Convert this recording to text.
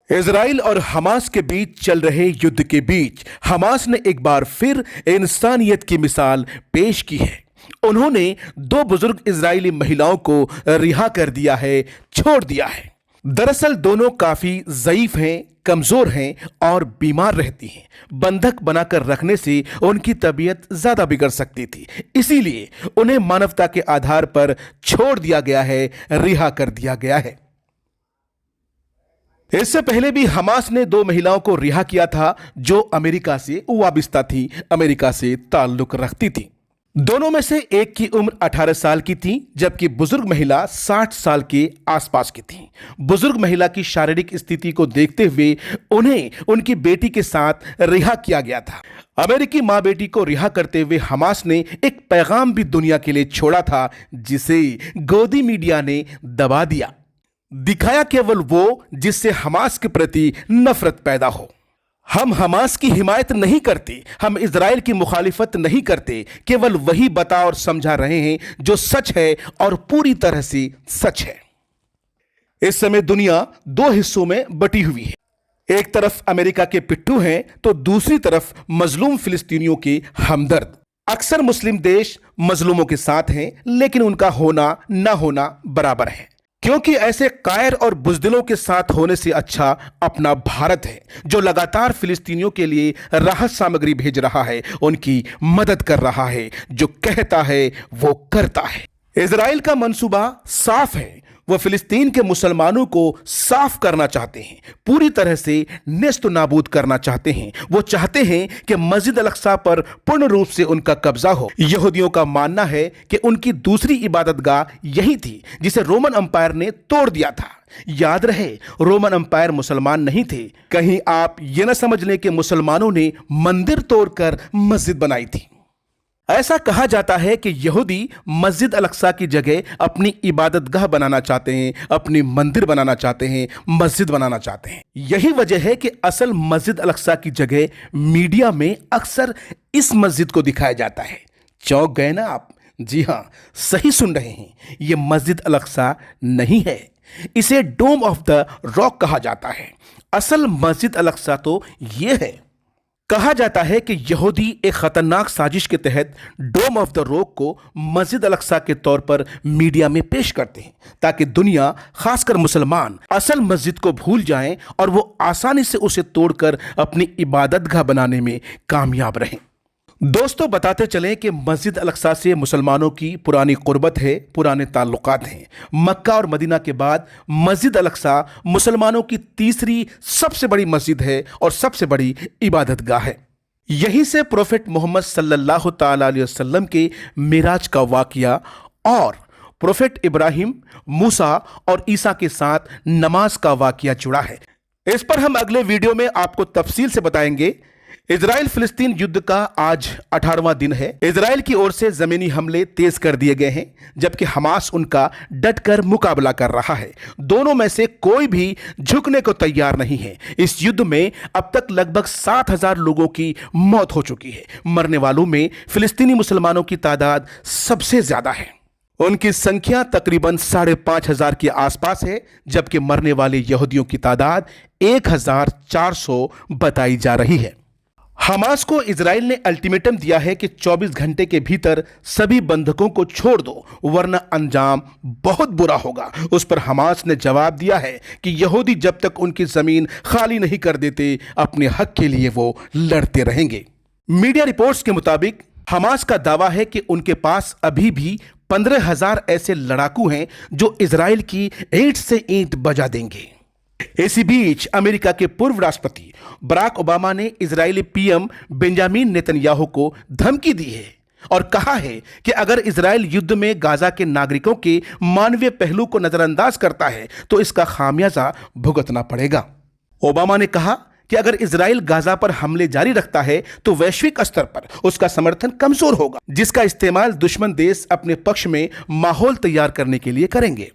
Israel और Hamas के बीच चल रहे युद्ध के बीच हमास ने एक बार फिर इंसानियत की मिसाल पेश की है। उन्होंने दो बुजुर्ग इजरायली महिलाओं को रिहा कर दिया है, छोड़ दिया है। दरअसल दोनों काफी ज़ईफ हैं, कमजोर हैं और बीमार रहती हैं। बंधक बनाकर रखने से उनकी तबीयत ज्यादा बिगड़ सकती थी, इसीलिए उन्हें मानवता के आधार पर छोड़ दिया गया है, रिहा कर दिया गया है। इससे पहले भी हमास ने दो महिलाओं को रिहा किया था जो अमेरिका से वाबिस्ता थी, अमेरिका से ताल्लुक रखती थी। दोनों में से एक की उम्र 18 साल की थी, जबकि बुजुर्ग महिला 60 साल के आसपास की थी। बुजुर्ग महिला की शारीरिक स्थिति को देखते हुए उन्हें उनकी बेटी के साथ रिहा किया गया था। अमेरिकी मां बेटी को रिहा करते हुए हमास ने एक पैगाम भी दुनिया के लिए छोड़ा था, जिसे गोदी मीडिया ने दबा दिया। दिखाया केवल वो जिससे हमास के प्रति नफरत पैदा हो। हम हमास की हिमायत नहीं करते, हम इजराइल की मुखालिफत नहीं करते, केवल वही बता और समझा रहे हैं जो सच है और पूरी तरह से सच है। इस समय दुनिया दो हिस्सों में बटी हुई है। एक तरफ अमेरिका के पिट्ठू हैं तो दूसरी तरफ मजलूम फिलिस्तीनियों के हमदर्द। अक्सर मुस्लिम देश मजलूमों के साथ हैं, लेकिन उनका होना ना होना बराबर है, क्योंकि ऐसे कायर और बुजदिलों के साथ होने से अच्छा अपना भारत है, जो लगातार फिलिस्तीनियों के लिए राहत सामग्री भेज रहा है, उनकी मदद कर रहा है। जो कहता है वो करता है। इजराइल का मंसूबा साफ है, वो फिलिस्तीन के मुसलमानों को साफ करना चाहते हैं, पूरी तरह से नेस्त नाबूद करना चाहते हैं। वो चाहते हैं कि मस्जिद अल-अक्सा पर पूर्ण रूप से उनका कब्जा हो। यहूदियों का मानना है कि उनकी दूसरी इबादतगाह यही थी जिसे रोमन अंपायर ने तोड़ दिया था। याद रहे, रोमन अंपायर मुसलमान नहीं थे। कहीं आप ये न समझ लें कि मुसलमानों ने मंदिर तोड़कर मस्जिद बनाई थी। ऐसा कहा जाता है कि यहूदी मस्जिद अल-अक्सा की जगह अपनी इबादतगाह बनाना चाहते हैं, अपनी मंदिर बनाना चाहते हैं, मस्जिद बनाना चाहते हैं। यही वजह है कि असल मस्जिद अल-अक्सा की जगह मीडिया में अक्सर इस मस्जिद को दिखाया जाता है। चौंक गए ना आप? जी हां, सही सुन रहे हैं, यह मस्जिद अल-अक्सा नहीं है, इसे डोम ऑफ द रॉक कहा जाता है। असल मस्जिद अल-अक्सा तो यह है। कहा जाता है कि यहूदी एक खतरनाक साजिश के तहत डोम ऑफ द रॉक को मस्जिद अल-अक्सा के तौर पर मीडिया में पेश करते हैं, ताकि दुनिया, खासकर मुसलमान, असल मस्जिद को भूल जाएं और वो आसानी से उसे तोड़कर अपनी इबादतगाह बनाने में कामयाब रहें। दोस्तों, बताते चलें कि मस्जिद अल-अक्सा से मुसलमानों की पुरानी कुर्बत है, पुराने ताल्लुकात हैं। मक्का और मदीना के बाद मस्जिद अल-अक्सा मुसलमानों की तीसरी सबसे बड़ी मस्जिद है और सबसे बड़ी इबादतगाह है। यहीं से प्रोफेट मोहम्मद सल्लल्लाहु ताला अलैहि वसल्लम के मिराज का वाक़या और प्रोफेट इब्राहिम, मूसा और ईसा के साथ नमाज का वाक़या जुड़ा है। इस पर हम अगले वीडियो में आपको तफसील से बताएंगे। इजराइल फिलिस्तीन युद्ध का आज 18वां दिन है। इजराइल की ओर से जमीनी हमले तेज कर दिए गए हैं, जबकि हमास उनका डटकर मुकाबला कर रहा है। दोनों में से कोई भी झुकने को तैयार नहीं है। इस युद्ध में अब तक लगभग 60,000 लोगों की मौत हो चुकी है। मरने वालों में फिलिस्तीनी मुसलमानों की तादाद सबसे ज्यादा है। उनकी संख्या तकरीबन 5,500 के आसपास है, जबकि मरने वाले यहूदियों की तादाद 1,400 बताई जा रही है। हमास को इजराइल ने अल्टीमेटम दिया है कि 24 घंटे के भीतर सभी बंधकों को छोड़ दो, वरना अंजाम बहुत बुरा होगा। उस पर हमास ने जवाब दिया है कि यहूदी जब तक उनकी जमीन खाली नहीं कर देते, अपने हक के लिए वो लड़ते रहेंगे। मीडिया रिपोर्ट्स के मुताबिक हमास का दावा है कि उनके पास अभी भी 15,000 ऐसे लड़ाकू हैं जो इजराइल की ईंट से ईंट बजा देंगे। इसी बीच अमेरिका के पूर्व राष्ट्रपति बराक ओबामा ने इजरायली पीएम बेंजामिन नेतन्याहू को धमकी दी है और कहा है कि अगर इजराइल युद्ध में गाजा के नागरिकों के मानवीय पहलू को नजरअंदाज करता है तो इसका खामियाजा भुगतना पड़ेगा। ओबामा ने कहा कि अगर इजराइल गाजा पर हमले जारी रखता है तो वैश्विक स्तर पर उसका समर्थन कमजोर होगा, जिसका इस्तेमाल दुश्मन देश अपने पक्ष में माहौल तैयार करने के लिए करेंगे।